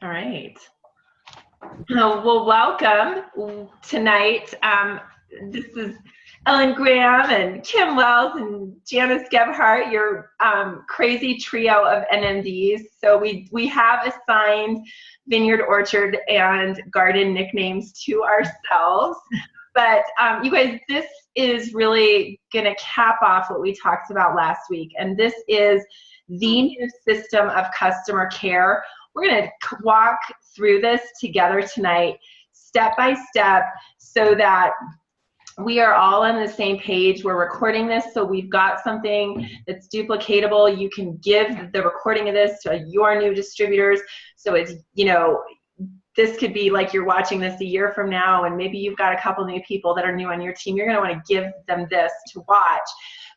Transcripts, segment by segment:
All right. Well, welcome tonight. This is Ellen Graham and Kim Wells and Janice Gebhardt, your crazy trio of NMDs. So we have assigned Vineyard, Orchard, and Garden nicknames to ourselves. But you guys, this is really going to cap off what we talked about last week. And this is the new system of customer care. We're going to walk through this together tonight, step by step, so that we are all on the same page. We're recording this, so we've got something that's duplicatable. You can give the recording of this to your new distributors. So it's, this could be like you're watching this a year from now, and maybe you've got a couple new people that are new on your team. You're going to want to give them this to watch,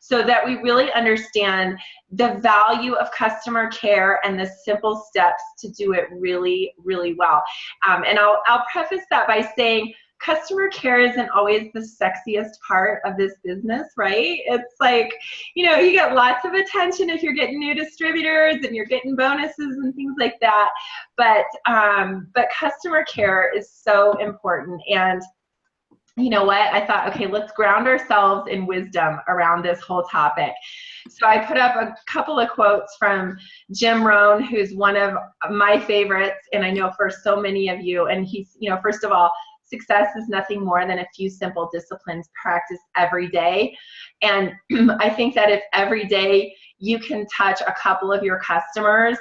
so that we really understand the value of customer care and the simple steps to do it really, really well. And I'll preface that by saying customer care isn't always the sexiest part of this business, right? It's like, you get lots of attention if you're getting new distributors and you're getting bonuses and things like that. But customer care is so important. And you know what? I thought, okay, let's ground ourselves in wisdom around this whole topic. So I put up a couple of quotes from Jim Rohn, who's one of my favorites, and I know for so many of you. And he's, first of all, success is nothing more than a few simple disciplines practiced every day. And I think that if every day you can touch a couple of your customers,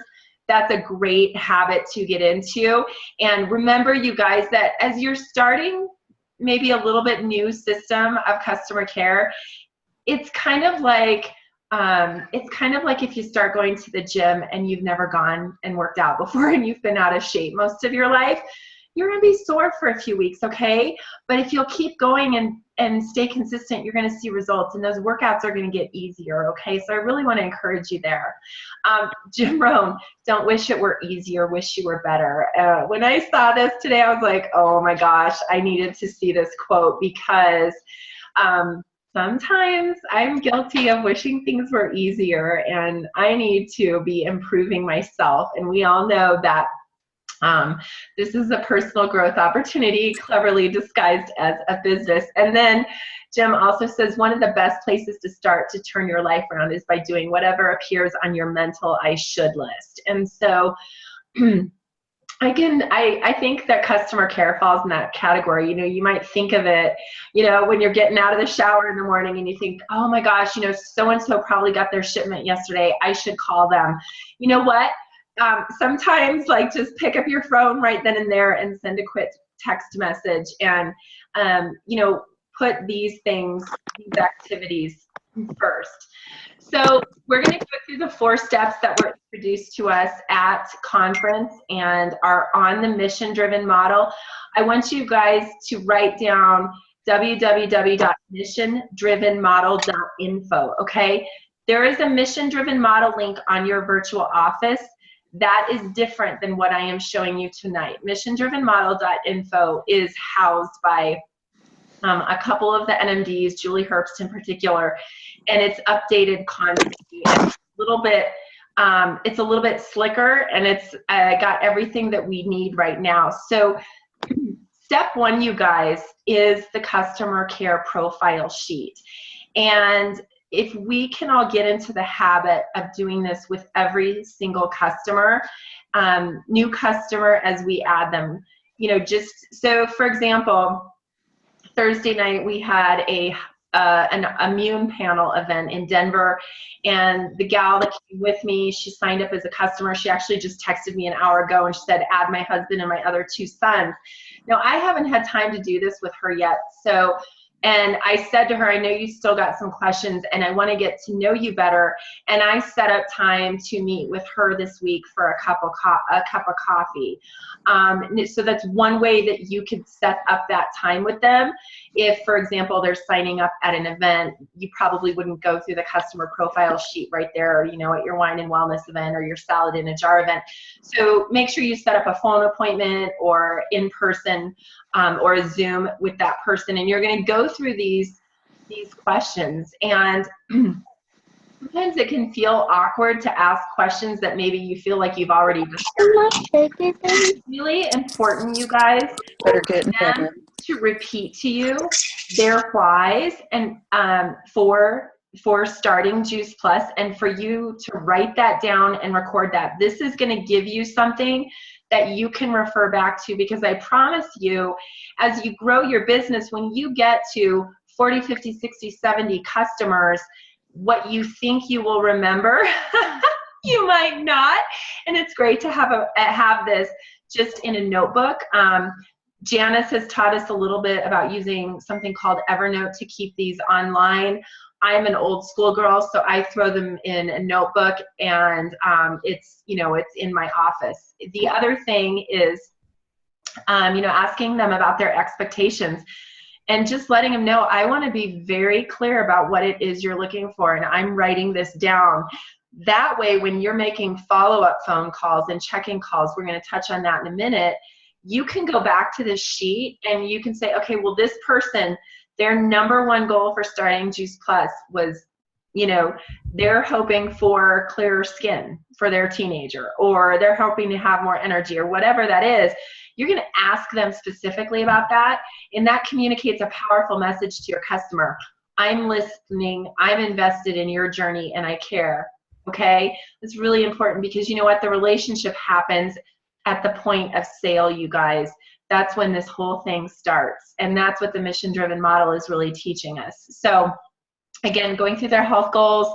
that's a great habit to get into. And remember, you guys, that as you're starting maybe a little bit new system of customer care, it's kind of like if you start going to the gym and you've never gone and worked out before and you've been out of shape most of your life. You're going to be sore for a few weeks, okay? But if you'll keep going and stay consistent, you're going to see results, and those workouts are going to get easier, okay? So I really want to encourage you there. Jim Rohn, don't wish it were easier, wish you were better. When I saw this today, I was like, oh my gosh, I needed to see this quote, because sometimes I'm guilty of wishing things were easier, and I need to be improving myself. And we all know that this is a personal growth opportunity cleverly disguised as a business. And then Jim also says, one of the best places to start to turn your life around is by doing whatever appears on your mental I should list. And so I think that customer care falls in that category. You might think of it, when you're getting out of the shower in the morning and you think, oh my gosh, so-and-so probably got their shipment yesterday. I should call them. You know what? Sometimes, just pick up your phone right then and there and send a quick text message, and put these activities first. So we're going to go through the 4 steps that were introduced to us at conference and are on the mission-driven model. I want you guys to write down www.missiondrivenmodel.info, okay? There is a mission-driven model link on your virtual office. That is different than what I am showing you tonight. Missiondrivenmodel.info is housed by a couple of the NMDs, Julie Herbst in particular, and it's updated constantly. It's a little bit slicker, and it's got everything that we need right now. So step 1, you guys, is the customer care profile sheet. And if we can all get into the habit of doing this with every single customer, new customer as we add them, just so, for example, Thursday night we had an immune panel event in Denver, and the gal that came with me, she signed up as a customer. She actually just texted me an hour ago and she said, add my husband and my other 2 sons. Now, I haven't had time to do this with her yet, and I said to her, I know you still got some questions and I want to get to know you better. And I set up time to meet with her this week for a cup of coffee. So that's one way that you could set up that time with them. If, for example, they're signing up at an event, you probably wouldn't go through the customer profile sheet right there, at your wine and wellness event or your salad in a jar event. So make sure you set up a phone appointment or in person or a Zoom with that person, and you're going to go through these questions. And sometimes it can feel awkward to ask questions that maybe you feel like you've already done. It's really important, you guys, Better get in them bed. to repeat to you their whys and for starting Juice Plus, and for you to write that down and record that. This is going to give you something that you can refer back to, because I promise you, as you grow your business, when you get to 40, 50, 60, 70 customers, what you think you will remember, you might not. And it's great to have this just in a notebook. Janice has taught us a little bit about using something called Evernote to keep these online. I'm an old school girl, so I throw them in a notebook, and it's in my office. The other thing is, asking them about their expectations and just letting them know, I want to be very clear about what it is you're looking for, and I'm writing this down. That way, when you're making follow-up phone calls and check-in calls, we're going to touch on that in a minute, you can go back to this sheet and you can say, okay, well, this person, their number one goal for starting Juice Plus was, they're hoping for clearer skin for their teenager, or they're hoping to have more energy, or whatever that is. You're going to ask them specifically about that, and that communicates a powerful message to your customer. I'm listening, I'm invested in your journey, and I care. Okay? It's really important, because you know what? The relationship happens at the point of sale, you guys. That's when this whole thing starts, and that's what the mission-driven model is really teaching us. So again, going through their health goals,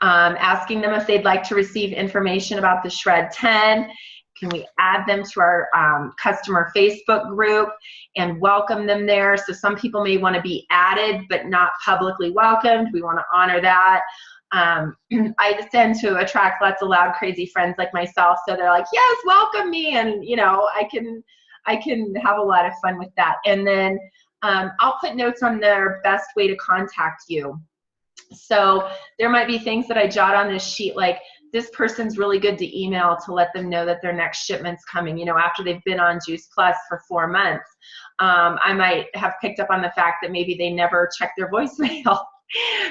asking them if they'd like to receive information about the Shred 10. Can we add them to our customer Facebook group and welcome them there? So some people may want to be added but not publicly welcomed. We want to honor that. I tend to attract lots of loud, crazy friends like myself, so they're like, yes, welcome me, and I can have a lot of fun with that. And then I'll put notes on their best way to contact you. So there might be things that I jot on this sheet, like, this person's really good to email to let them know that their next shipment's coming, after they've been on Juice Plus for 4 months. I might have picked up on the fact that maybe they never check their voicemail.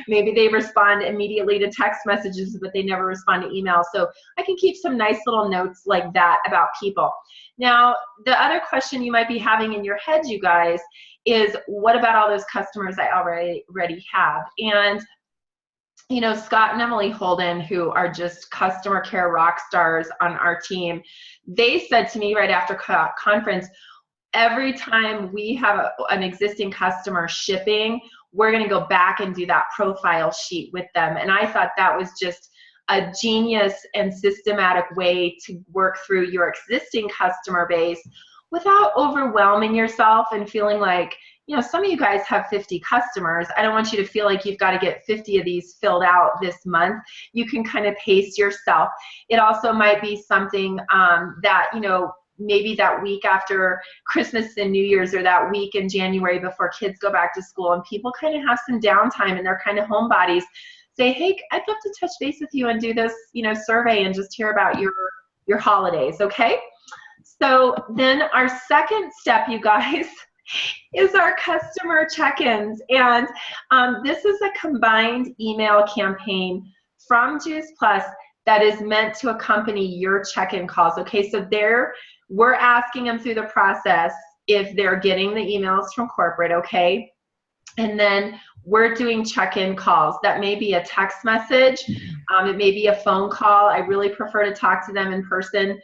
Maybe they respond immediately to text messages, but they never respond to email. So I can keep some nice little notes like that about people. Now, the other question you might be having in your head, you guys, is what about all those customers I already have? And Scott and Emily Holden, who are just customer care rock stars on our team, they said to me right after conference, every time we have an existing customer shipping, we're going to go back and do that profile sheet with them. And I thought that was just a genius and systematic way to work through your existing customer base without overwhelming yourself and feeling like, some of you guys have 50 customers. I don't want you to feel like you've got to get 50 of these filled out this month. You can kind of pace yourself. It also might be something that, maybe that week after Christmas and New Year's, or that week in January before kids go back to school and people kind of have some downtime and they're kind of homebodies, say, hey, I'd love to touch base with you and do this, survey and just hear about your holidays, okay? So then our second step, you guys, is our customer check-ins. And this is a combined email campaign from Juice Plus that is meant to accompany your check-in calls. Okay, so we're asking them through the process if they're getting the emails from corporate, okay? And then we're doing check-in calls. That may be a text message. It may be a phone call. I really prefer to talk to them in person.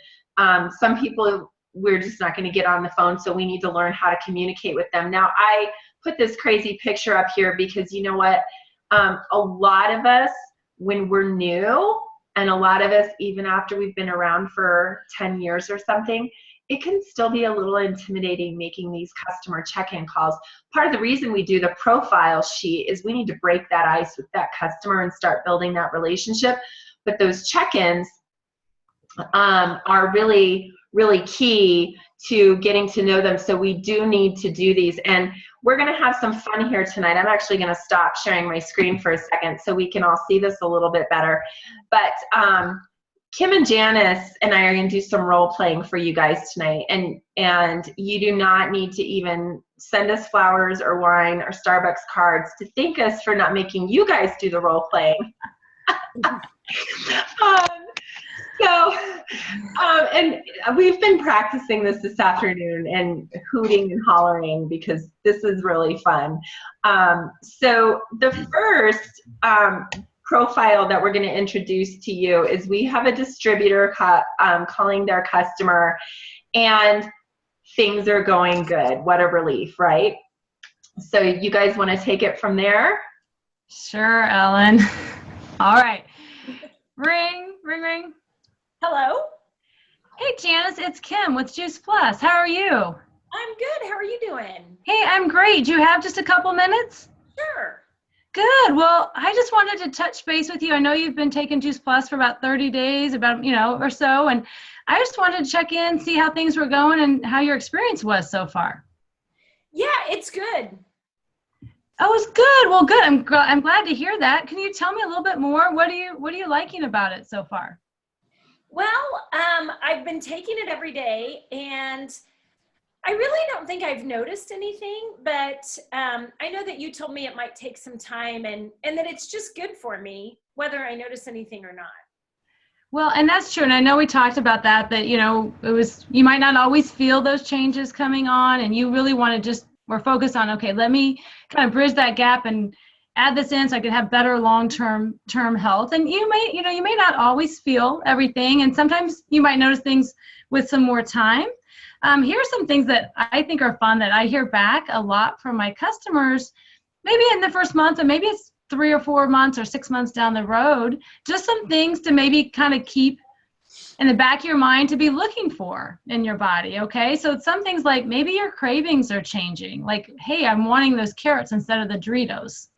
Some people, we're just not going to get on the phone, so we need to learn how to communicate with them. Now, I put this crazy picture up here because you know what? A lot of us, when we're new, and a lot of us, even after we've been around for 10 years or something, it can still be a little intimidating making these customer check-in calls. Part of the reason we do the profile sheet is we need to break that ice with that customer and start building that relationship. But those check-ins are really, really key to getting to know them. So we do need to do these. And we're going to have some fun here tonight. I'm actually going to stop sharing my screen for a second so we can all see this a little bit better. But Kim and Janice and I are going to do some role playing for you guys tonight. And you do not need to even send us flowers or wine or Starbucks cards to thank us for not making you guys do the role playing. um, so, and we've been practicing this afternoon and hooting and hollering because this is really fun. So the first profile that we're going to introduce to you is we have a distributor calling their customer, and things are going good. What a relief, right? So you guys want to take it from there? Sure, Ellen. All right. Ring, ring, ring. Hello. Hey, Janice, it's Kim with Juice Plus. How are you? I'm good. How are you doing? Hey, I'm great. Do you have just a couple minutes? Sure. Good. Well, I just wanted to touch base with you. I know you've been taking Juice Plus for about 30 days, or so, and I just wanted to check in, see how things were going and how your experience was so far. Yeah, it's good. Oh, it's good. Well, good. I'm glad to hear that. Can you tell me a little bit more? What are you liking about it so far? Well, I've been taking it every day, and I really don't think I've noticed anything, but I know that you told me it might take some time and that it's just good for me, whether I notice anything or not. Well, and that's true. And I know we talked about that, you might not always feel those changes coming on, and you really want to we're focused on, okay, let me kind of bridge that gap and add this in so I can have better long-term health. And you may not always feel everything, and sometimes you might notice things with some more time. Here are some things that I think are fun that I hear back a lot from my customers, maybe in the first month, and maybe it's 3 or 4 months or 6 months down the road, just some things to maybe kind of keep in the back of your mind to be looking for in your body, okay? So it's some things like maybe your cravings are changing. Like, hey, I'm wanting those carrots instead of the Doritos,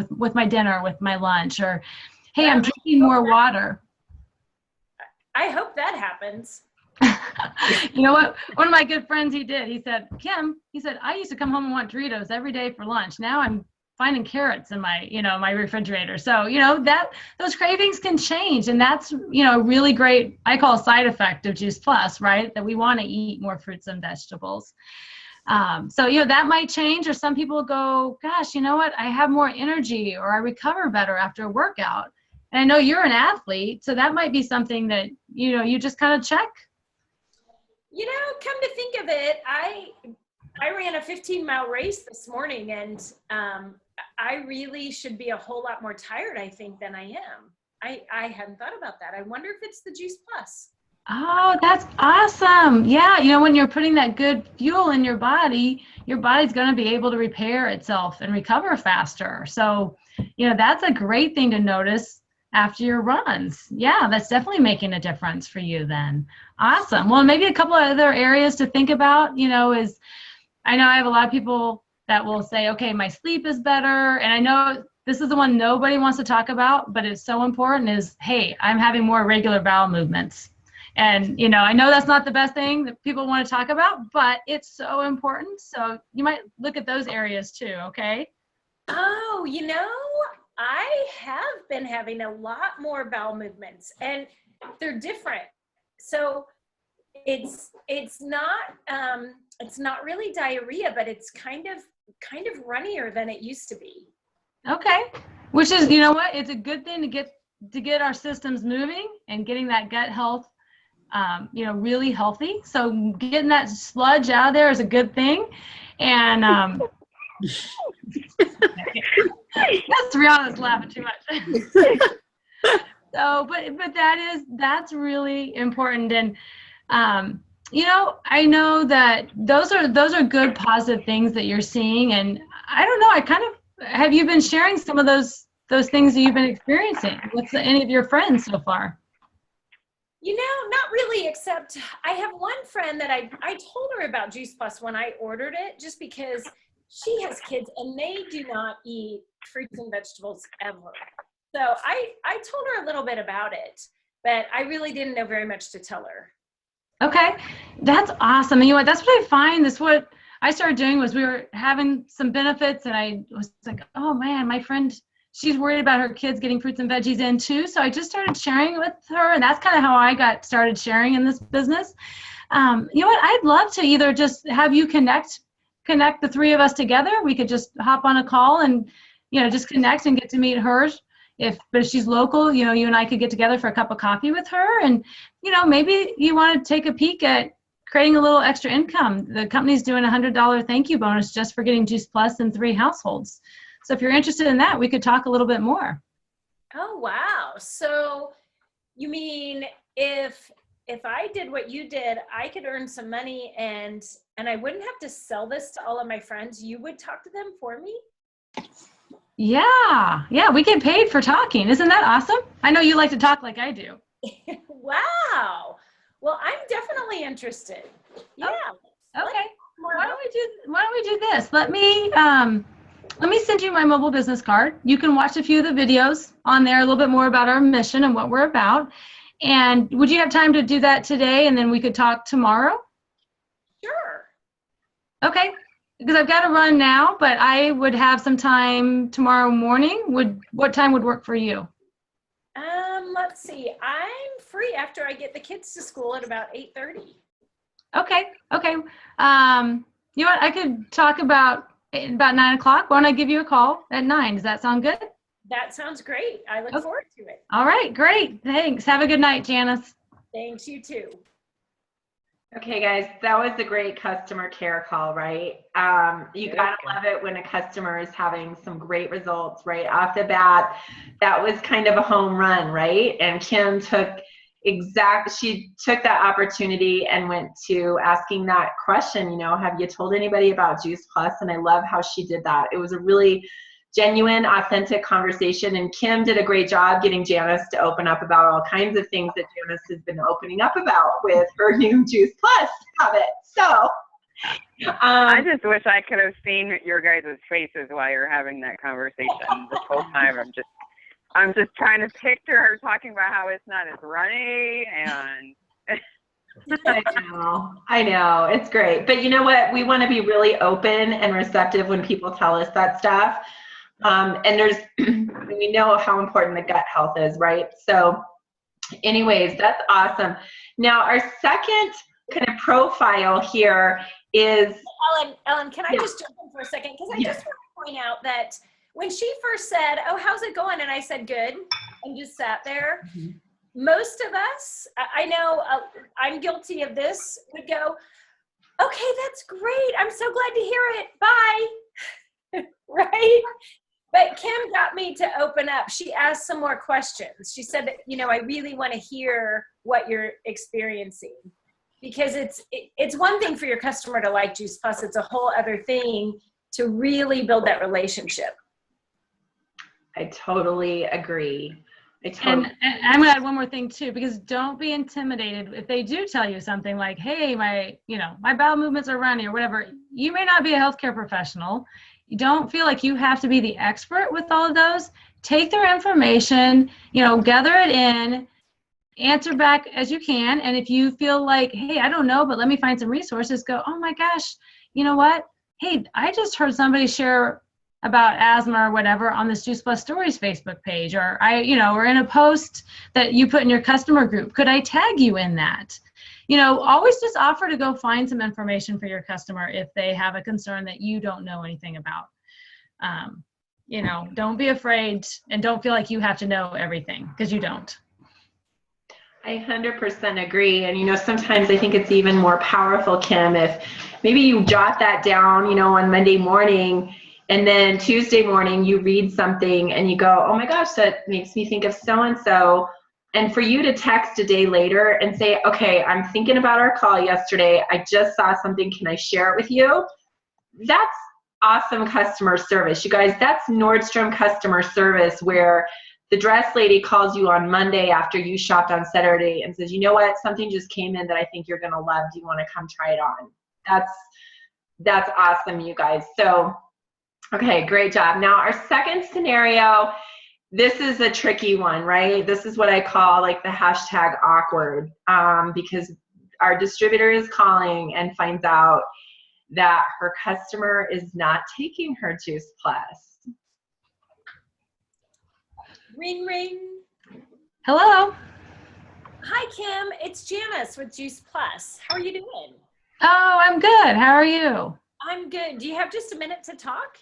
with my dinner, with my lunch, or, hey, I'm drinking more water. I hope that happens. You know what? One of my good friends, he said, Kim, I used to come home and want Doritos every day for lunch. Now I'm finding carrots in my refrigerator. So, those cravings can change. And that's, a really great, I call a side effect of Juice Plus, right? That we want to eat more fruits and vegetables. So, that might change, or some people go, gosh, you know what? I have more energy, or I recover better after a workout. And I know you're an athlete, so that might be something that, you just kind of check. Come to think of it, I ran a 15-mile race this morning, and I really should be a whole lot more tired, I think, than I am. I hadn't thought about that. I wonder if it's the Juice Plus. Oh, that's awesome. Yeah, when you're putting that good fuel in your body's going to be able to repair itself and recover faster. So, that's a great thing to notice after your runs. Yeah, that's definitely making a difference for you then. Awesome. Well, maybe a couple of other areas to think about, is I know I have a lot of people that will say, okay, my sleep is better. And I know this is the one nobody wants to talk about, but it's so important is, hey, I'm having more regular bowel movements. And, I know that's not the best thing that people want to talk about, but it's so important. So you might look at those areas too, okay? Oh, I have been having a lot more bowel movements, and they're different. So it's not really diarrhea, but it's kind of runnier than it used to be. Okay. Which is, it's a good thing to get our systems moving and getting that gut health, really healthy. So getting that sludge out of there is a good thing. And that's Rihanna's laughing too much. So, but that's really important. And I know that those are good positive things that you're seeing. And I don't know, have you been sharing some of those things that you've been experiencing with any of your friends so far? Not really, except I have one friend that I told her about Juice Plus when I ordered it, just because she has kids and they do not eat fruits and vegetables ever. So I told her a little bit about it, but I really didn't know very much to tell her. Okay, that's awesome. And that's what I find. That's what I started doing was we were having some benefits, and I was like, oh man, my friend, she's worried about her kids getting fruits and veggies in too. So I just started sharing with her, and that's kind of how I got started sharing in this business. I'd love to either just have you connect the three of us together. We could just hop on a call and, just connect and get to meet her. But if she's local, you and I could get together for a cup of coffee with her, and maybe you want to take a peek at creating a little extra income. The company's doing a $100 thank you bonus just for getting Juice Plus in 3 households. So if you're interested in that, we could talk a little bit more. Oh, wow. So you mean if I did what you did, I could earn some money and I wouldn't have to sell this to all of my friends. You would talk to them for me? Yeah, we get paid for talking. Isn't that awesome? I know you like to talk like I do. Wow. Well, I'm definitely interested. Yeah. Okay. Why don't we do this? Let me send you my mobile business card. You can watch a few of the videos on there, a little bit more about our mission and what we're about. And would you have time to do that today, and then we could talk tomorrow? Sure. Okay. Because I've got to run now, but I would have some time tomorrow morning. What time would work for you? Let's see. I'm free after I get the kids to school at about 8:30. Okay. You know what? I could talk about 9 o'clock. Why don't I give you a call at 9? Does that sound good? That sounds great. I look forward to it. All right, great. Thanks. Have a good night, Janice. Thanks, you too. Okay, guys, that was a great customer care call, right? You gotta love it when a customer is having some great results right off the bat. That was kind of a home run, right? And Kim she took that opportunity and went to asking that question, have you told anybody about Juice Plus? And I love how she did that. It was a really genuine, authentic conversation, and Kim did a great job getting Janice to open up about all kinds of things that Janice has been opening up about with her new Juice Plus habit. So I just wish I could have seen your guys' faces while you're having that conversation this whole time. I'm just trying to picture her talking about how it's not as runny and I know, it's great. But you know what? We want to be really open and receptive when people tell us that stuff. And we know how important the gut health is, right? So anyways, that's awesome. Now our second kind of profile here is Ellen, can I just jump in for a second? Because I just want to point out that when she first said, "Oh, how's it going?" and I said, "Good," and just sat there, most of us, I know I'm guilty of this, would go, "Okay, that's great. I'm so glad to hear it. Bye." Right? But Kim got me to open up. She asked some more questions. She said that, I really want to hear what you're experiencing, because it's one thing for your customer to like Juice Plus. It's a whole other thing to really build that relationship. I totally agree. And I'm gonna add one more thing too, because don't be intimidated if they do tell you something like, "Hey, my bowel movements are runny," or whatever. You may not be a healthcare professional. You don't feel like you have to be the expert with all of those. Take their information, gather it in, answer back as you can. And if you feel like, "Hey, I don't know, but let me find some resources," go, "Oh my gosh, you know what? Hey, I just heard somebody share about asthma or whatever on this Juice Plus Stories Facebook page, or or in a post that you put in your customer group. Could I tag you in that?" Always just offer to go find some information for your customer if they have a concern that you don't know anything about. Don't be afraid, and don't feel like you have to know everything, because you don't. I 100% agree. And, sometimes I think it's even more powerful, Kim, if maybe you jot that down, on Monday morning, and then Tuesday morning you read something and you go, "Oh my gosh, that makes me think of so-and-so." And for you to text a day later and say, "Okay, I'm thinking about our call yesterday. I just saw something. Can I share it with you?" That's awesome customer service. You guys, that's Nordstrom customer service, where the dress lady calls you on Monday after you shopped on Saturday and says, "You know what? Something just came in that I think you're going to love. Do you want to come try it on?" That's awesome, you guys. So, okay, great job. Now our second scenario, this is a tricky one, right? This is what I call like the hashtag awkward, because our distributor is calling and finds out that her customer is not taking her Juice Plus. Ring, ring. Hello. Hi, Kim. It's Janice with Juice Plus. How are you doing? Oh, I'm good. How are you? I'm good. Do you have just a minute to talk?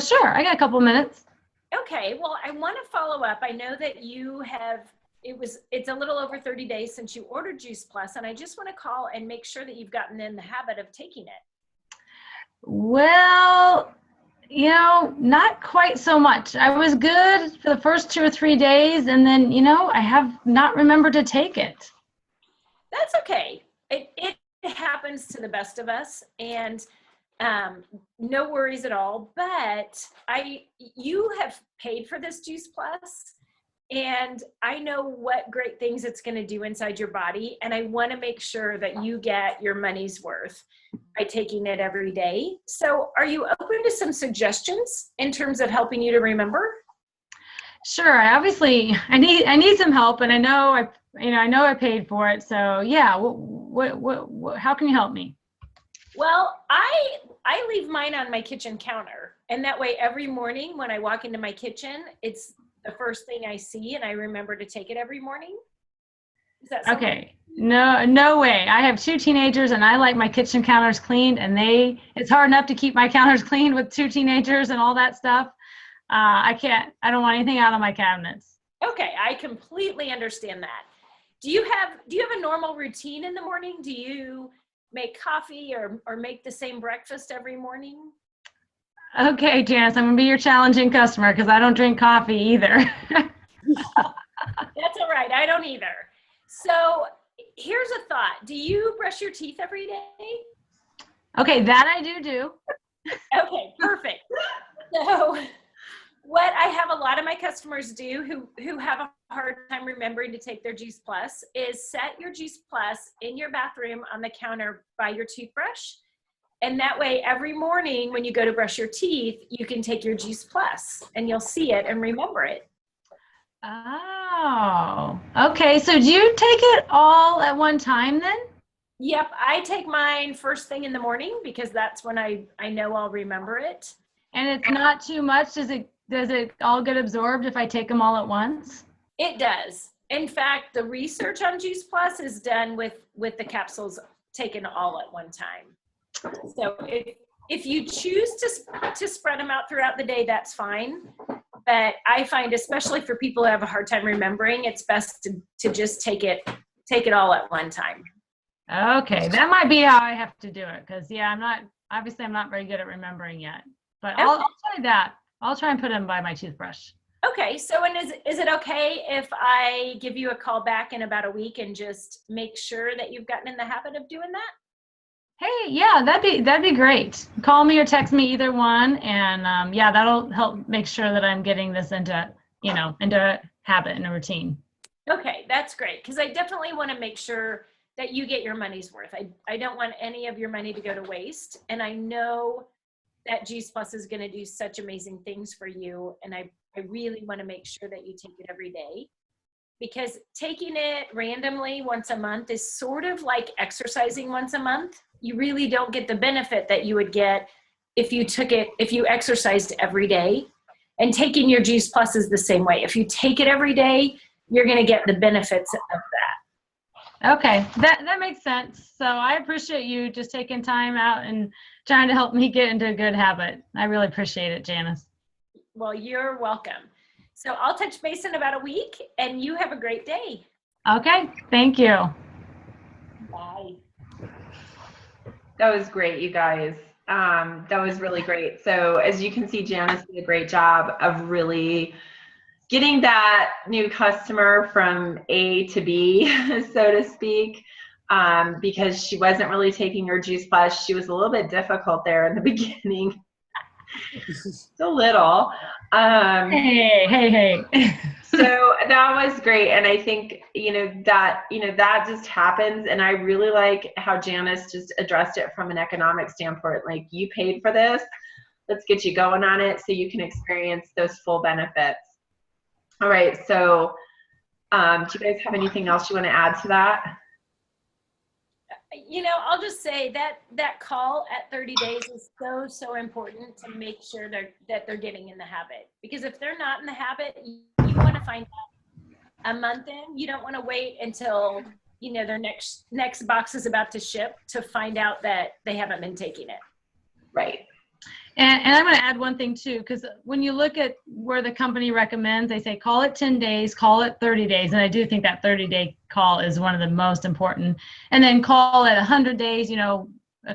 Sure. I got a couple minutes. Okay, well, I want to follow up. I know that you have, it's a little over 30 days since you ordered Juice Plus, and I just want to call and make sure that you've gotten in the habit of taking it. Well, not quite so much. I was good for the first 2 or 3 days, and then, I have not remembered to take it. That's okay. It happens to the best of us, and no worries at all. But you have paid for this Juice Plus, and I know what great things it's going to do inside your body, and I want to make sure that you get your money's worth by taking it every day. So are you open to some suggestions in terms of helping you to remember? Sure. I need some help, and I know I paid for it. So yeah, how can you help me? Well, I leave mine on my kitchen counter, and that way every morning when I walk into my kitchen, it's the first thing I see, and I remember to take it every morning. Is that something? Okay. No way. I have 2 teenagers, and I like my kitchen counters cleaned, and it's hard enough to keep my counters cleaned with 2 teenagers and all that stuff. I don't want anything out of my cabinets. Okay, I completely understand that. Do you have a normal routine in the morning? Do you make coffee or make the same breakfast every morning? Okay, Janice, I'm gonna be your challenging customer because I don't drink coffee either. That's all right. I don't either. So here's a thought. Do you brush your teeth every day? Okay, that I do. Okay, perfect. So what I have a lot of my customers do who have a hard time remembering to take their Juice Plus is set your Juice Plus in your bathroom on the counter by your toothbrush. And that way, every morning when you go to brush your teeth, you can take your Juice Plus and you'll see it and remember it. Oh, okay. So do you take it all at one time then? Yep, I take mine first thing in the morning because that's when I know I'll remember it. And it's not too much? Does it all get absorbed if I take them all at once? It does. In fact, the research on Juice Plus is done with the capsules taken all at one time. So if you choose to spread them out throughout the day, that's fine. But I find, especially for people who have a hard time remembering, it's best to just take it all at one time. Okay, that might be how I have to do it because I'm not very good at remembering yet. But Okay. I'll try that. I'll try and put them by my toothbrush. Okay, so is it okay if I give you a call back in about a week and just make sure that you've gotten in the habit of doing that? Hey, yeah, that'd be great. Call me or text me, either one, and that'll help make sure that I'm getting this into a habit and a routine. Okay, that's great, because I definitely want to make sure that you get your money's worth. I don't want any of your money to go to waste, and I know that Juice Plus is going to do such amazing things for you, and I really want to make sure that you take it every day, because taking it randomly once a month is sort of like exercising once a month. You really don't get the benefit that you would get if you exercised every day. And taking your Juice Plus is the same way. If you take it every day, you're going to get the benefits of that. Okay, that makes sense. So I appreciate you just taking time out and trying to help me get into a good habit. I really appreciate it, Janice. Well, you're welcome. So I'll touch base in about a week, and you have a great day. Okay, thank you. Bye. That was great, you guys. That was really great. So as you can see, Janice did a great job of really getting that new customer from A to B, so to speak, because she wasn't really taking her Juice Plus. She was a little bit difficult there in the beginning. Just a little. Hey. So that was great. And I think, that just happens. And I really like how Janice just addressed it from an economic standpoint. Like, you paid for this, let's get you going on it so you can experience those full benefits. All right. So do you guys have anything else you want to add to that? I'll just say that call at 30 days is so important to make sure that they're getting in the habit. Because if they're not in the habit, you want to find out a month in. You don't want to wait until their next box is about to ship to find out that they haven't been taking it. Right. And I'm going to add one thing too, because when you look at where the company recommends, they say call it 10 days, call it 30 days. And I do think that 30-day call is one of the most important. And then call it 100 days, a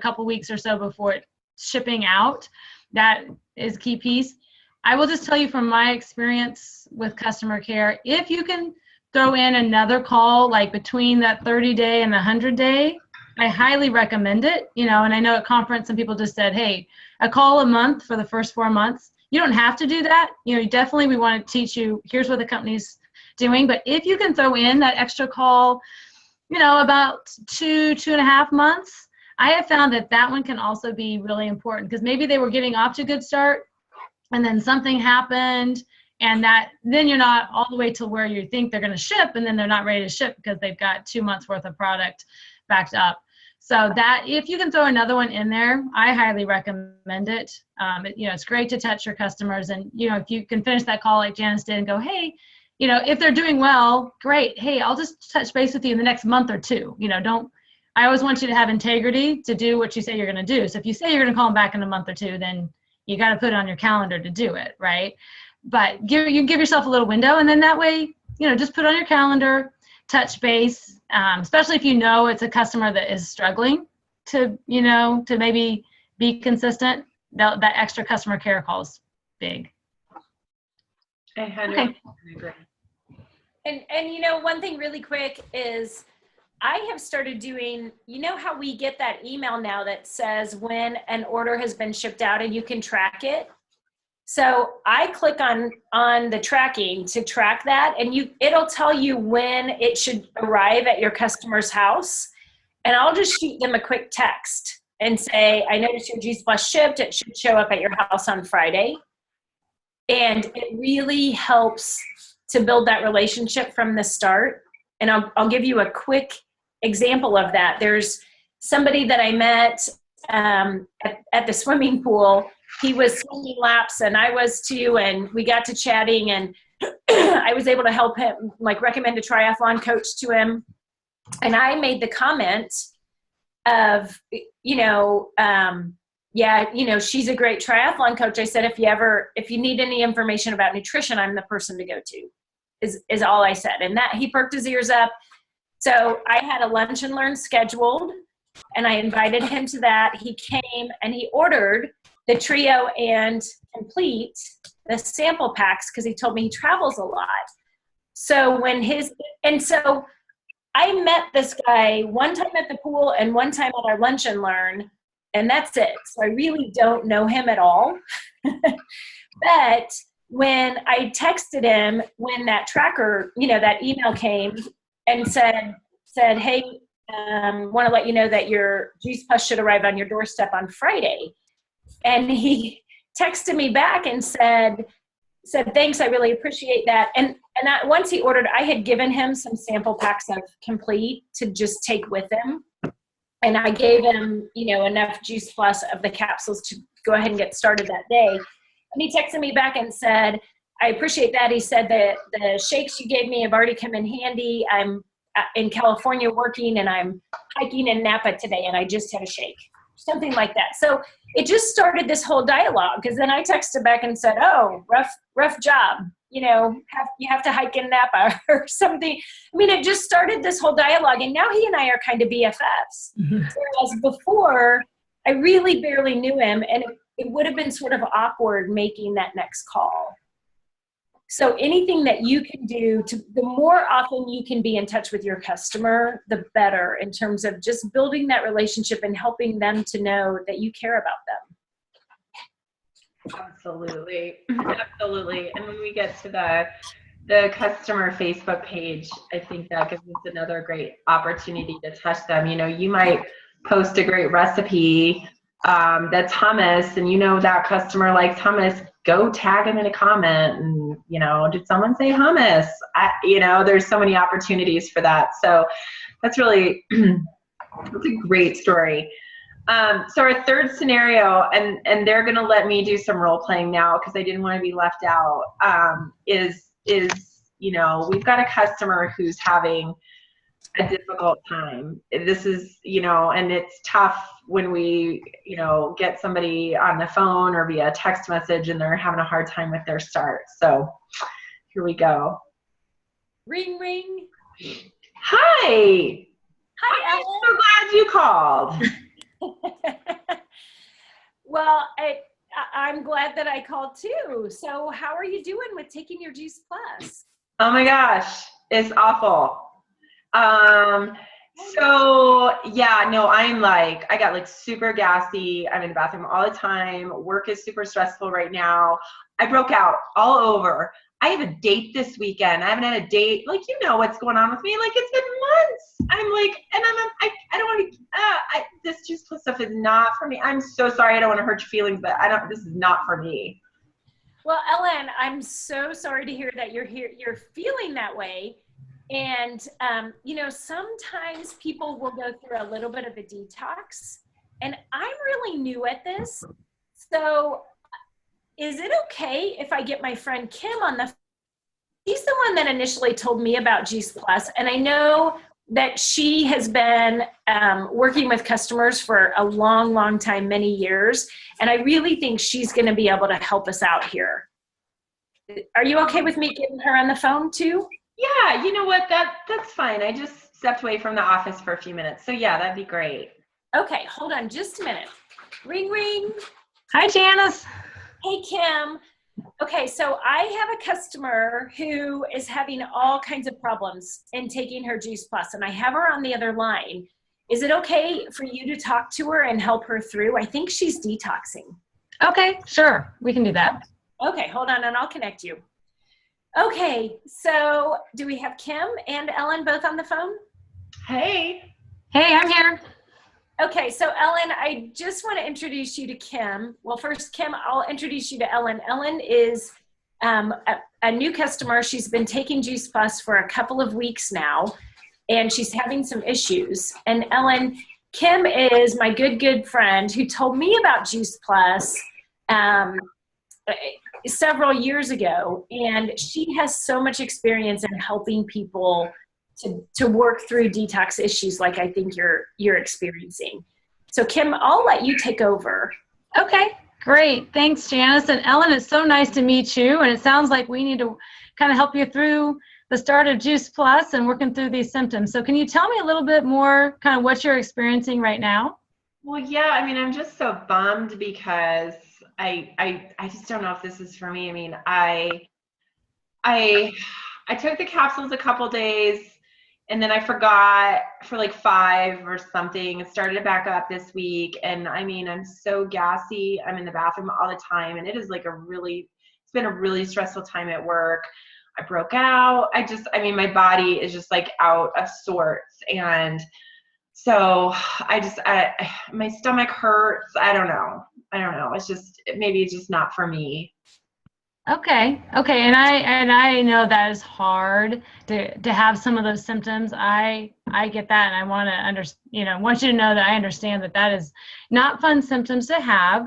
couple weeks or so before it shipping out. That is a key piece. I will just tell you from my experience with customer care, if you can throw in another call like between that 30-day and the 100-day, I highly recommend it. And I know at conference some people just said, hey, a call a month for the first 4 months. You don't have to do that. Definitely we want to teach you, here's what the company's doing. But if you can throw in that extra call, about 2.5 months, I have found that one can also be really important, because maybe they were getting off to a good start and then something happened, and then you're not all the way to where you think they're going to ship, and then they're not ready to ship because they've got 2 months worth of product backed up. So that if you can throw another one in there, I highly recommend it. It's great to touch your customers, and if you can finish that call like Janice did and go, hey, if they're doing well, great. Hey, I'll just touch base with you in the next month or two. I always want you to have integrity to do what you say you're going to do. So if you say you're going to call them back in a month or two, then you got to put it on your calendar to do it, right? But you give yourself a little window, and then that way, just put it on your calendar, touch base, especially if it's a customer that is struggling to maybe be consistent. That extra customer care call is big. I 100% agree. And one thing really quick is I have started doing, how we get that email now that says when an order has been shipped out and you can track it. So I click on the tracking to track that, and it'll tell you when it should arrive at your customer's house. And I'll just shoot them a quick text and say, I noticed your G Splash shipped. It should show up at your house on Friday. And it really helps to build that relationship from the start. And I'll give you a quick example of that. There's somebody that I met at the swimming pool. He was swimming laps and I was too, and we got to chatting, and I was able to help him, recommend a triathlon coach to him. And I made the comment of, she's a great triathlon coach. I said, if you need any information about nutrition, I'm the person to go to, is all I said. And that he perked his ears up. So I had a lunch and learn scheduled, and I invited him to that. He came and he ordered the Trio and Complete, the sample packs, because he told me he travels a lot. So so I met this guy one time at the pool and one time at our lunch and learn, and that's it. So I really don't know him at all. But when I texted him, when that tracker, that email came and said, hey, want to let you know that your Juice Plus should arrive on your doorstep on Friday. And he texted me back and said, thanks, I really appreciate that. And once he ordered, I had given him some sample packs of Complete to just take with him. And I gave him, enough Juice Plus of the capsules to go ahead and get started that day. And he texted me back and said, I appreciate that. He said that the shakes you gave me have already come in handy. I'm in California working, and I'm hiking in Napa today, and I just had a shake. Something like that. So it just started this whole dialogue, because then I texted back and said, oh, rough job. You have to hike in Napa or something. I mean, it just started this whole dialogue, and now he and I are kind of BFFs. Mm-hmm. Whereas before, I really barely knew him, and it would have been sort of awkward making that next call. So anything that you can do the more often you can be in touch with your customer, the better, in terms of just building that relationship and helping them to know that you care about them. Absolutely. Absolutely. And when we get to the customer Facebook page, I think that gives us another great opportunity to touch them. You might post a great recipe that's hummus, and that customer likes hummus. Go tag them in a comment and, did someone say hummus? There's so many opportunities for that. So that's really, that's a great story. So our third scenario, and they're going to let me do some role playing now because I didn't want to be left out, is we've got a customer who's having a difficult time. This is, and it's tough when we, get somebody on the phone or via text message and they're having a hard time with their start. So here we go. Ring, ring. Hi. Hi, I'm so glad you called. Ellen. Well, I'm glad that I called too. So how are you doing with taking your Juice Plus? Oh my gosh, it's awful. So yeah, no, I got like super gassy. I'm in the bathroom all the time. Work is super stressful right now. I broke out all over. I have a date this weekend. I haven't had a date. Like, you know what's going on with me. Like, it's been months. I'm like, and I don't want to, this Juice Plus stuff is not for me. I'm so sorry. I don't want to hurt your feelings, but this is not for me. Well, Ellen, I'm so sorry to hear that you're feeling that way. And, sometimes people will go through a little bit of a detox, and I'm really new at this. So is it okay if I get my friend Kim on the phone? She's the one that initially told me about Juice Plus, and I know that she has been working with customers for a long, long time, many years, and I really think she's going to be able to help us out here. Are you okay with me getting her on the phone too? Yeah, you know what? That's fine. I just stepped away from the office for a few minutes. So yeah, that'd be great. Okay, hold on just a minute. Ring, ring. Hi, Janice. Hey, Kim. Okay, so I have a customer who is having all kinds of problems in taking her Juice Plus, and I have her on the other line. Is it okay for you to talk to her and help her through? I think she's detoxing. Okay, sure. We can do that. Okay, hold on, and I'll connect you. Okay, so do we have Kim and Ellen both on the phone? Hey. Hey, I'm here. Okay, so Ellen, I just want to introduce you to Kim. Well, first, Kim, I'll introduce you to Ellen. Ellen is a new customer. She's been taking Juice Plus for a couple of weeks now, and she's having some issues. And Ellen, Kim is my good friend who told me about Juice Plus several years ago, and she has so much experience in helping people to work through detox issues like I think you're experiencing. So Kim, I'll let you take over. Okay, great. Thanks, Janice. And Ellen, it's so nice to meet you. And it sounds like we need to kind of help you through the start of Juice Plus and working through these symptoms. So can you tell me a little bit more kind of what you're experiencing right now? Well, yeah, I'm just so bummed because I just don't know if this is for me. I took the capsules a couple days, and then I forgot for like 5 or something. It started to back up this week, and I'm so gassy. I'm in the bathroom all the time, and it is like it's been a really stressful time at work. I broke out. My body is just like out of sorts, and so my stomach hurts. I don't know. Maybe it's just not for me. Okay. And I know that is hard to have some of those symptoms. I get that, and I want to want you to know that I understand that is not fun symptoms to have.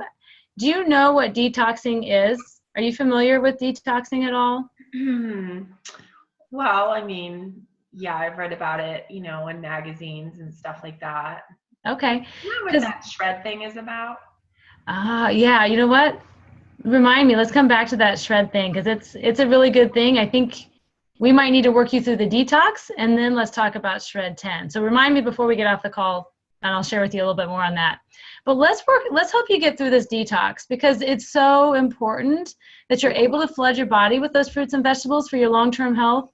Do you know what detoxing is? Are you familiar with detoxing at all? Well, yeah, I've read about it, in magazines and stuff like that. Okay. You know what that shred thing is about? Yeah. You know what? Remind me. Let's come back to that shred thing, because it's a really good thing. I think we might need to work you through the detox, and then let's talk about Shred 10. So remind me before we get off the call, and I'll share with you a little bit more on that. But let's hope you get through this detox, because it's so important that you're able to flood your body with those fruits and vegetables for your long-term health.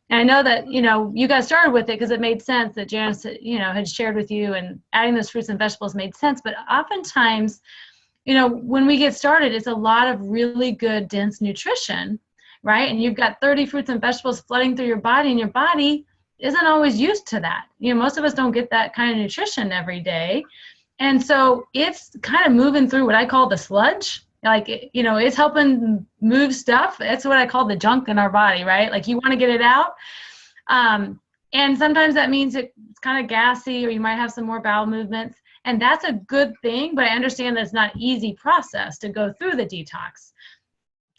And I know that, you got started with it because it made sense that Janice, had shared with you, and adding those fruits and vegetables made sense. But oftentimes, when we get started, it's a lot of really good, dense nutrition, right? And you've got 30 fruits and vegetables flooding through your body, and your body isn't always used to that. Most of us don't get that kind of nutrition every day. And so it's kind of moving through what I call the sludge. Like, it's helping move stuff. That's what I call the junk in our body, right? Like, you want to get it out. And sometimes that means it's kind of gassy, or you might have some more bowel movements. And that's a good thing, but I understand that it's not an easy process to go through the detox.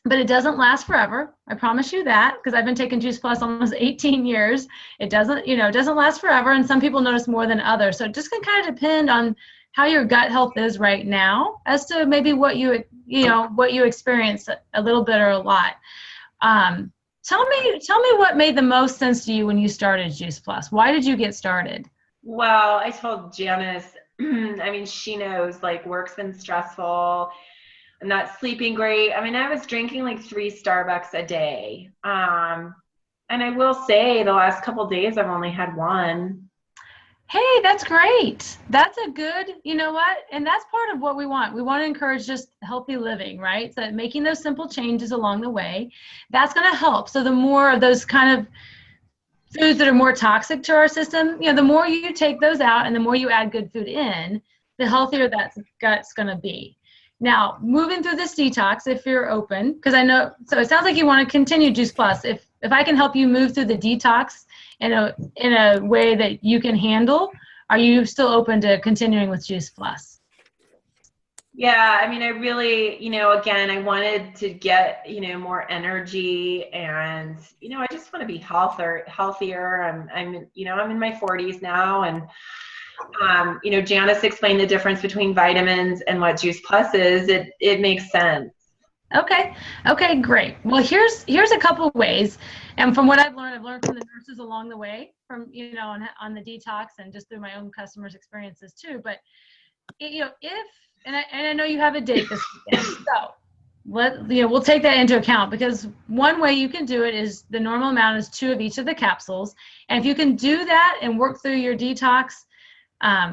But it doesn't last forever. I promise you that, because I've been taking Juice Plus almost 18 years. It doesn't last forever, and some people notice more than others. So it just can kind of depend on how your gut health is right now as to maybe what you experienced a little bit or a lot. Tell me what made the most sense to you when you started Juice Plus. Why did you get started? Well, I told Janice, I mean, she knows, like, work's been stressful. I'm not sleeping great. I mean, I was drinking like 3 Starbucks a day. And I will say the last couple of days, I've only had 1. Hey, that's great. That's a good, you know what? And that's part of what we want. We want to encourage just healthy living, right? So making those simple changes along the way, that's going to help. So the more of those kind of foods that are more toxic to our system, the more you take those out and the more you add good food in, the healthier that gut's going to be. Now, moving through this detox, if you're open, because I know, so it sounds like you want to continue Juice Plus. If I can help you move through the detox in a way that you can handle, are you still open to continuing with Juice Plus? Yeah, I mean, I really, again, I wanted to get, more energy, and, I just want to be healthier. I'm in my 40s now, and, Janice explained the difference between vitamins and what Juice Plus is. It makes sense. Okay, great. Well, here's a couple of ways, and from what I've learned from the nurses along the way, from on the detox and just through my own customers' experiences too. But I know you have a date this weekend, so we'll take that into account, because one way you can do it is the normal amount is 2 of each of the capsules, and if you can do that and work through your detox,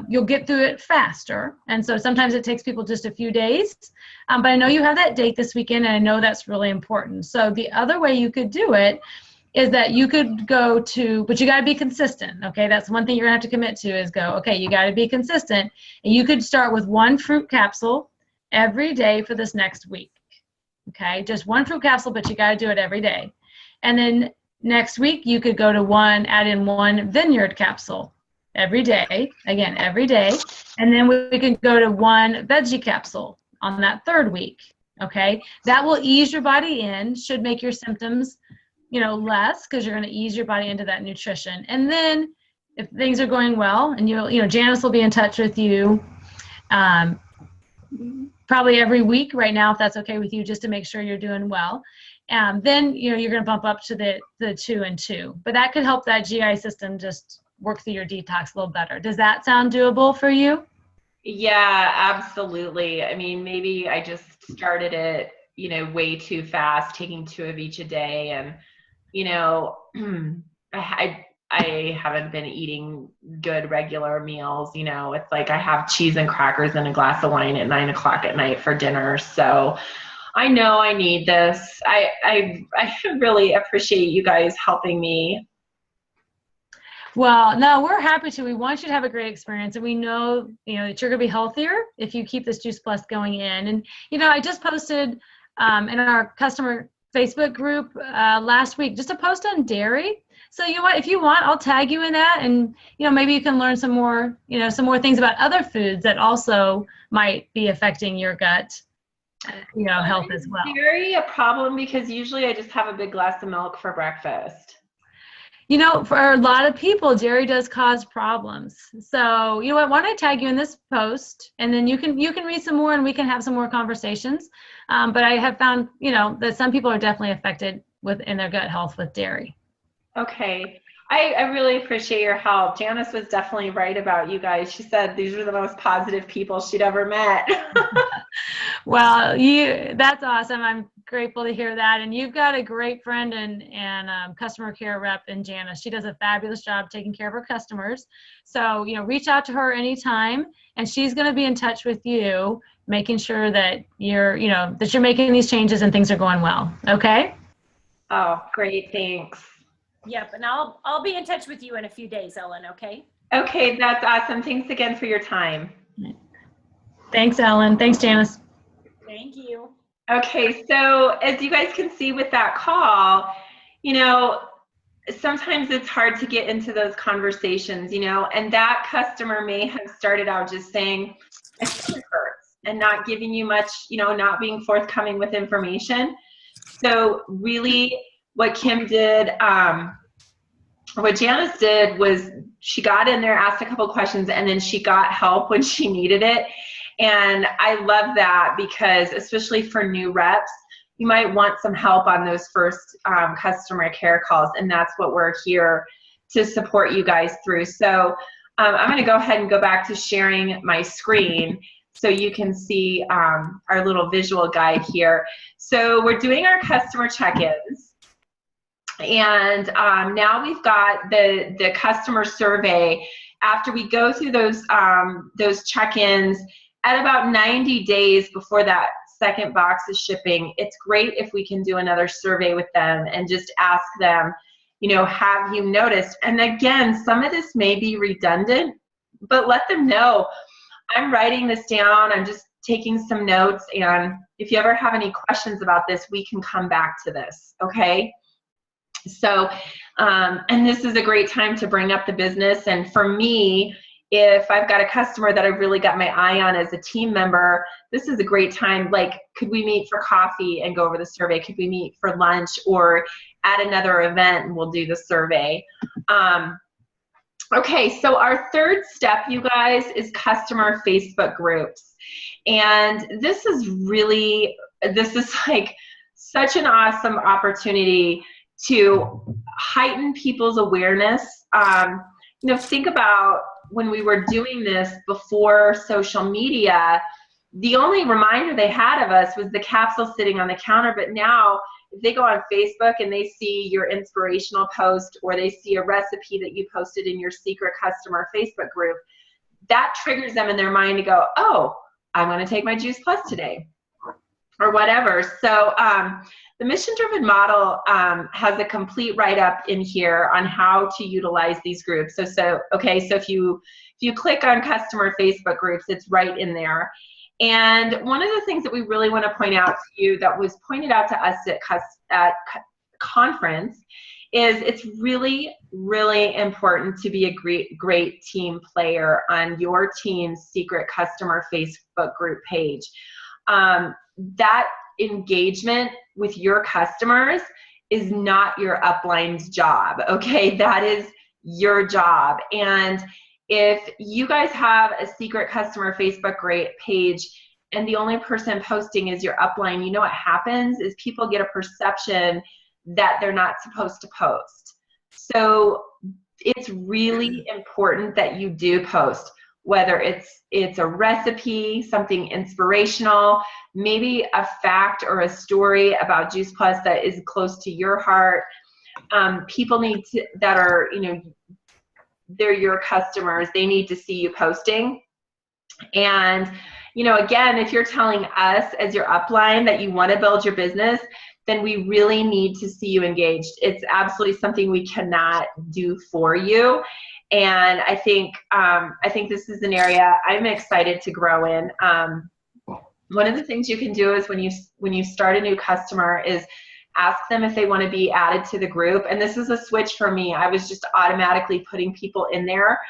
you'll get through it faster. And so sometimes it takes people just a few days, but I know you have that date this weekend, and I know that's really important. So the other way you could do it is that you could go to, but you got to be consistent. Okay. That's one thing you're gonna have to commit to, is you got to be consistent, and you could start with 1 fruit capsule every day for this next week. Okay. Just 1 fruit capsule, but you got to do it every day. And then next week you could go to add in 1 vineyard capsule every day, again, every day. And then we can go to 1 veggie capsule on that 3rd week, okay? That will ease your body in, should make your symptoms, less, because you're gonna ease your body into that nutrition. And then if things are going well, and Janice will be in touch with you probably every week right now, if that's okay with you, just to make sure you're doing well. Then, you're gonna bump up to the 2 and 2. But that could help that GI system just work through your detox a little better. Does that sound doable for you? Yeah, absolutely. I mean, maybe I just started it, way too fast, taking 2 of each a day. And, I haven't been eating good regular meals. It's like I have cheese and crackers and a glass of wine at 9 o'clock at night for dinner. So I know I need this. I really appreciate you guys helping me. Well, no, we're happy to. We want you to have a great experience, and we know, that you're going to be healthier if you keep this Juice Plus going in. And, I just posted in our customer Facebook group last week just a post on dairy. So if you want, I'll tag you in that, and, maybe you can learn some more things about other foods that also might be affecting your gut, health as well. Is dairy a problem? Because usually I just have a big glass of milk for breakfast. For a lot of people, dairy does cause problems. So, why don't I tag you in this post, and then you can read some more, and we can have some more conversations. But I have found, that some people are definitely affected in their gut health with dairy. Okay. I really appreciate your help. Janice was definitely right about you guys. She said these were the most positive people she'd ever met. Well, that's awesome. I'm grateful to hear that. And you've got a great friend and customer care rep in Janice. She does a fabulous job taking care of her customers. So, reach out to her anytime, and she's going to be in touch with you, making sure that you're making these changes and things are going well. Okay? Oh, great. Thanks. Yep, and I'll be in touch with you in a few days, Ellen, okay? Okay, that's awesome. Thanks again for your time. Thanks, Ellen. Thanks, Janice. Thank you. Okay, so as you guys can see with that call, sometimes it's hard to get into those conversations, and that customer may have started out just saying, "My stomach hurts," and not giving you much, not being forthcoming with information. So really what Kim did what Janice did was she got in there, asked a couple questions, and then she got help when she needed it. And I love that because especially for new reps, you might want some help on those first customer care calls, and that's what we're here to support you guys through. So I'm going to go ahead and go back to sharing my screen so you can see our little visual guide here. So we're doing our customer check-ins. And now we've got the customer survey. After we go through those check-ins, at about 90 days before that second box is shipping, it's great if we can do another survey with them and just ask them, you know, have you noticed? And again, some of this may be redundant, but let them know, I'm writing this down, I'm just taking some notes, and if you ever have any questions about this, we can come back to this, okay? So, and this is a great time to bring up the business. And for me, if I've got a customer that I've really got my eye on as a team member, this is a great time. Like, could we meet for coffee and go over the survey? Could we meet for lunch or at another event and we'll do the survey? Okay, so our third step, you guys, is customer Facebook groups. And this is like such an awesome opportunity to heighten people's awareness. You know, think about when we were doing this before social media, the only reminder they had of us was the capsule sitting on the counter. But now, if they go on Facebook and they see your inspirational post or they see a recipe that you posted in your secret customer Facebook group, that triggers them in their mind to go, oh, I'm going to take my Juice Plus today or whatever. So the mission-driven model has a complete write-up in here on how to utilize these groups. So if you click on customer Facebook groups, it's right in there. And one of the things that we really want to point out to you that was pointed out to us at conference is it's really, really important to be a great team player on your team's secret customer Facebook group page. That engagement with your customers is not your upline's job, okay? That is your job. And if you guys have a secret customer Facebook page and the only person posting is your upline, you know what happens is people get a perception that they're not supposed to post. So it's really important that you do post, whether it's a recipe, something inspirational, maybe a fact or a story about Juice Plus that is close to your heart. People that are, you know, they're your customers, they need to see you posting. And, you know, again, if you're telling us as your upline that you want to build your business, then we really need to see you engaged. It's absolutely something we cannot do for you. And I think this is an area I'm excited to grow in. One of the things you can do is when you start a new customer is ask them if they want to be added to the group. And this is a switch for me. I was just automatically putting people in there.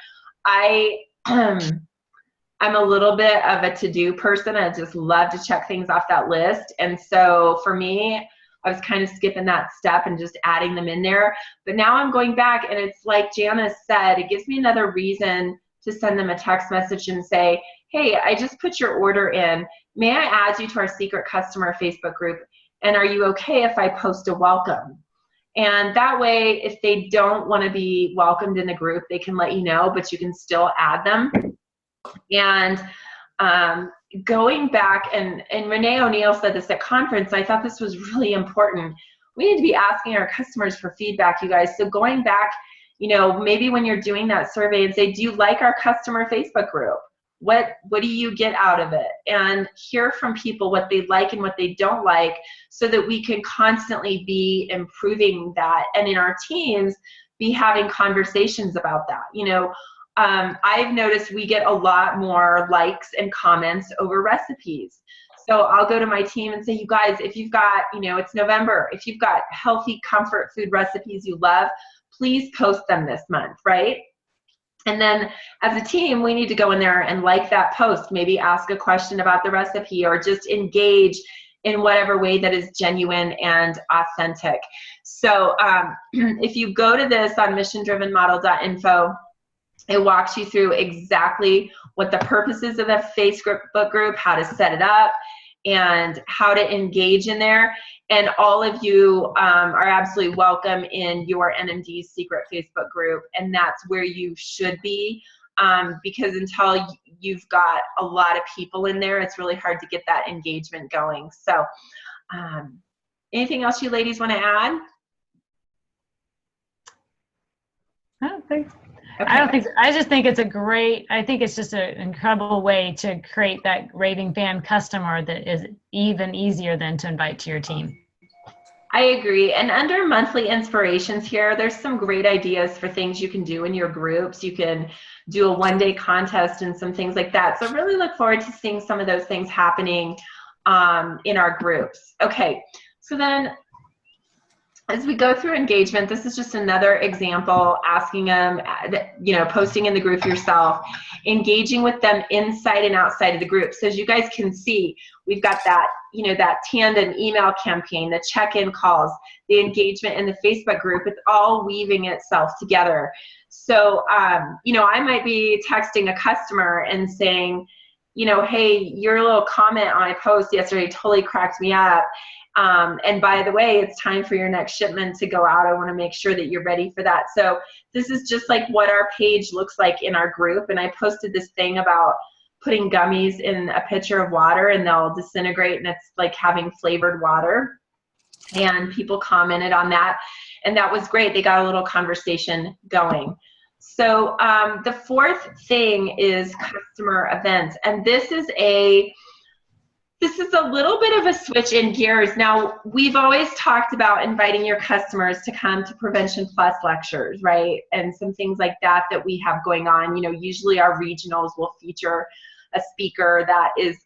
I'm a little bit of a to-do person. I just love to check things off that list. And so for me, I was kind of skipping that step and just adding them in there. But now I'm going back, and it's like Janice said, it gives me another reason to send them a text message and say, hey, I just put your order in. May I add you to our secret customer Facebook group? And are you okay if I post a welcome? And that way, if they don't want to be welcomed in the group, they can let you know, but you can still add them. And going back, and Renee O'Neill said this at conference, I thought this was really important. We need to be asking our customers for feedback, you guys. So going back, you know, maybe when you're doing that survey and say, do you like our customer Facebook group? What do you get out of it? And hear from people what they like and what they don't like so that we can constantly be improving that. And in our teams, be having conversations about that. You know, I've noticed we get a lot more likes and comments over recipes. So I'll go to my team and say, you guys, if you've got, you know, it's November, if you've got healthy comfort food recipes you love, please post them this month, right? And then as a team, we need to go in there and like that post, maybe ask a question about the recipe or just engage in whatever way that is genuine and authentic. So if you go to this on missiondrivenmodel.info, it walks you through exactly what the purpose is of the Facebook group, how to set it up, and how to engage in there. And all of you are absolutely welcome in your NMD's secret Facebook group, and that's where you should be, because until you've got a lot of people in there, it's really hard to get that engagement going. So anything else you ladies want to add? I don't think so. I just think it's I think it's just an incredible way to create that raving fan customer that is even easier than to invite to your team. I agree. And under monthly inspirations here, there's some great ideas for things you can do in your groups. You can do a one-day contest and some things like that. So really look forward to seeing some of those things happening in our groups. Okay, so then as we go through engagement, this is just another example, asking them, posting in the group yourself, engaging with them inside and outside of the group. So as you guys can see, we've got that, that tandem email campaign, the check-in calls, the engagement in the Facebook group. It's all weaving itself together. So, I might be texting a customer and saying, hey, your little comment on a post yesterday totally cracked me up. And by the way, it's time for your next shipment to go out. I want to make sure that you're ready for that. So this is just like what our page looks like in our group. And I posted this thing about putting gummies in a pitcher of water and they'll disintegrate, and it's like having flavored water. And people commented on that, and that was great. They got a little conversation going. So the fourth thing is customer events. And this is a little bit of a switch in gears. Now, we've always talked about inviting your customers to come to Prevention Plus lectures, right? And some things like that we have going on. Usually our regionals will feature a speaker that is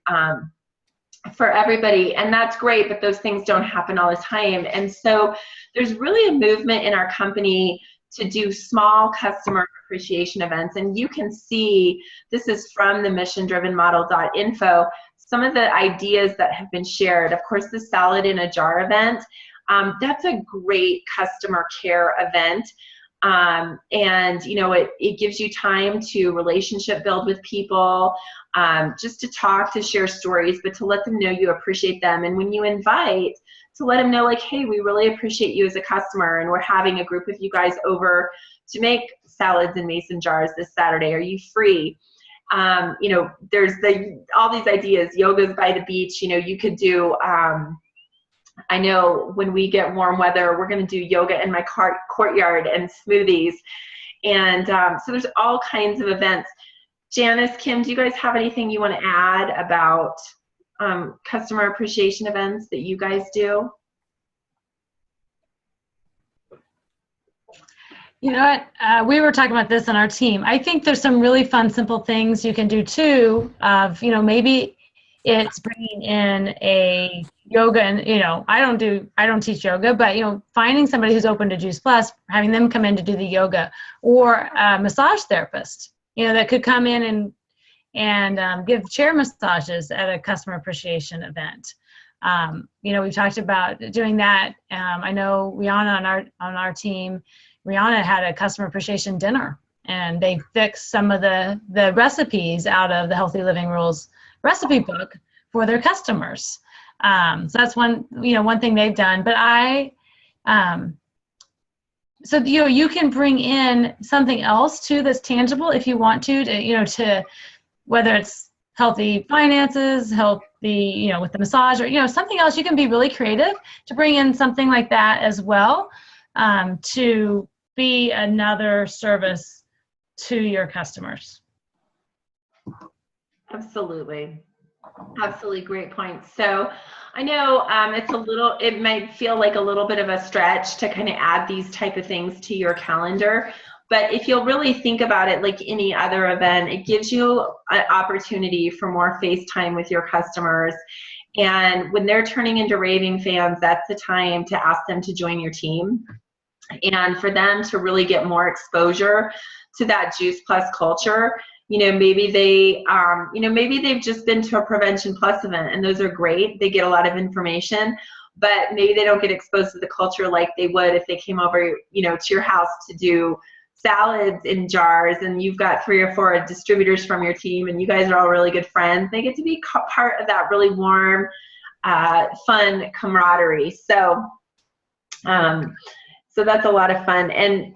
for everybody, and that's great, but those things don't happen all the time. And so there's really a movement in our company to do small customer appreciation events. And you can see, this is from the missiondrivenmodel.info, some of the ideas that have been shared. Of course, the salad in a jar event, that's a great customer care event. And it gives you time to relationship build with people, just to talk, to share stories, but to let them know you appreciate them. And when you invite, to let them know, like, hey, we really appreciate you as a customer, and we're having a group of you guys over to make salads in mason jars this Saturday. Are you free? There's all these ideas, yogas by the beach. You could do, I know when we get warm weather, we're going to do yoga in my courtyard and smoothies. And so there's all kinds of events. Janice, Kim, do you guys have anything you want to add about customer appreciation events that you guys do? You know what? We were talking about this on our team. I think there's some really fun, simple things you can do too. Maybe it's bringing in a yoga, and I don't teach yoga, but finding somebody who's open to Juice Plus, having them come in to do the yoga, or a massage therapist, that could come in and give chair massages at a customer appreciation event. We talked about doing that. I know Rihanna on our team. Rihanna had a customer appreciation dinner, and they fixed some of the recipes out of the Healthy Living Rules recipe book for their customers. So that's one thing they've done. But you can bring in something else too that's tangible if you want to whether it's healthy finances, healthy, with the massage, or something else. You can be really creative to bring in something like that as well, to be another service to your customers. Absolutely. Great point. So I know it might feel like a little bit of a stretch to kind of add these type of things to your calendar, but if you'll really think about it like any other event, it gives you an opportunity for more face time with your customers. And when they're turning into raving fans, that's the time to ask them to join your team, and for them to really get more exposure to that Juice Plus culture. maybe they, maybe they've just been to a Prevention Plus event, and those are great. They get a lot of information, but maybe they don't get exposed to the culture like they would if they came over, to your house to do salads in jars, and you've got 3 or 4 distributors from your team, and you guys are all really good friends. They get to be part of that really warm, fun camaraderie. So that's a lot of fun. And,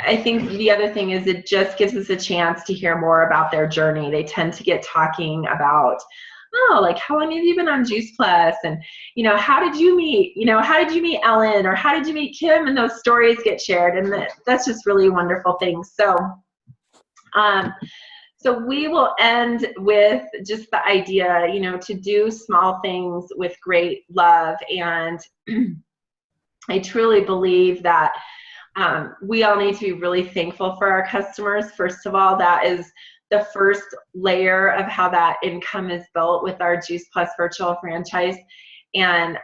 I think the other thing is it just gives us a chance to hear more about their journey. They tend to get talking about, like, how long have you been on Juice Plus? And, how did you meet Ellen? Or how did you meet Kim? And those stories get shared. And that's just really a wonderful thing. So, so we will end with just the idea, to do small things with great love. And I truly believe that we all need to be really thankful for our customers. First of all, that is the first layer of how that income is built with our Juice Plus virtual franchise. And,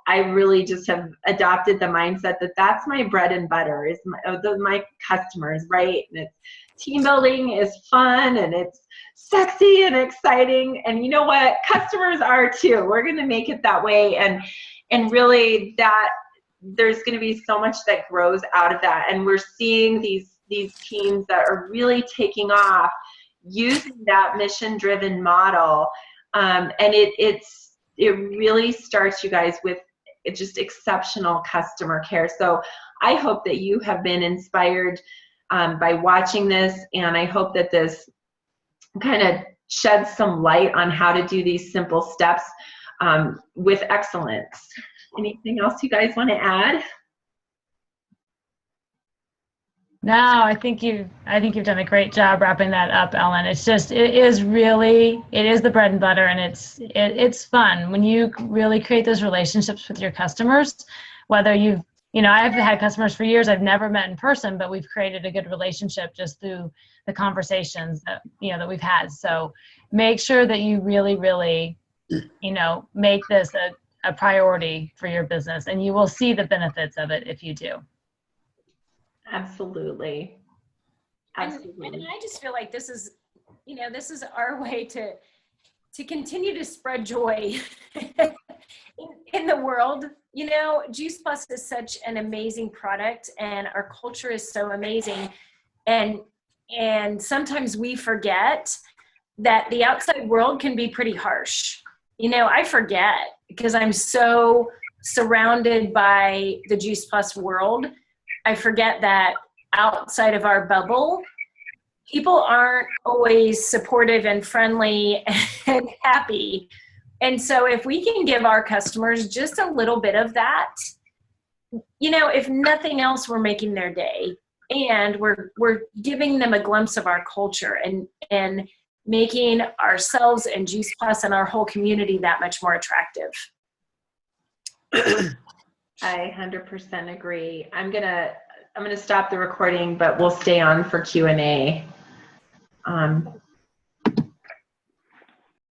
I really just have adopted the mindset that that's my bread and butter, is my customers, right? And it's team building is fun, and it's sexy and exciting. And you know what? Customers are too. We're going to make it that way. And really that there's going to be so much that grows out of that. And we're seeing these teams that are really taking off using that mission-driven model. And it really starts, you guys, with just exceptional customer care. So I hope that you have been inspired by watching this, and I hope that this kind of sheds some light on how to do these simple steps with excellence. Anything else you guys want to add? No, I think you've done a great job wrapping that up, Ellen. It's just, it is the bread and butter, and it's fun when you really create those relationships with your customers. Whether I've had customers for years I've never met in person, but we've created a good relationship just through the conversations that we've had. So make sure that you really, really, make this a priority for your business, and you will see the benefits of it if you do. Absolutely. And I just feel like this is our way to continue to spread joy in the world. Juice Plus is such an amazing product, and our culture is so amazing. And sometimes we forget that the outside world can be pretty harsh. I forget because I'm so surrounded by the Juice Plus world. I forget that outside of our bubble, people aren't always supportive and friendly and happy. And so if we can give our customers just a little bit of that, if nothing else, we're making their day, and we're giving them a glimpse of our culture and making ourselves and Juice Plus and our whole community that much more attractive. I 100% agree. I'm gonna stop the recording, but we'll stay on for Q&A.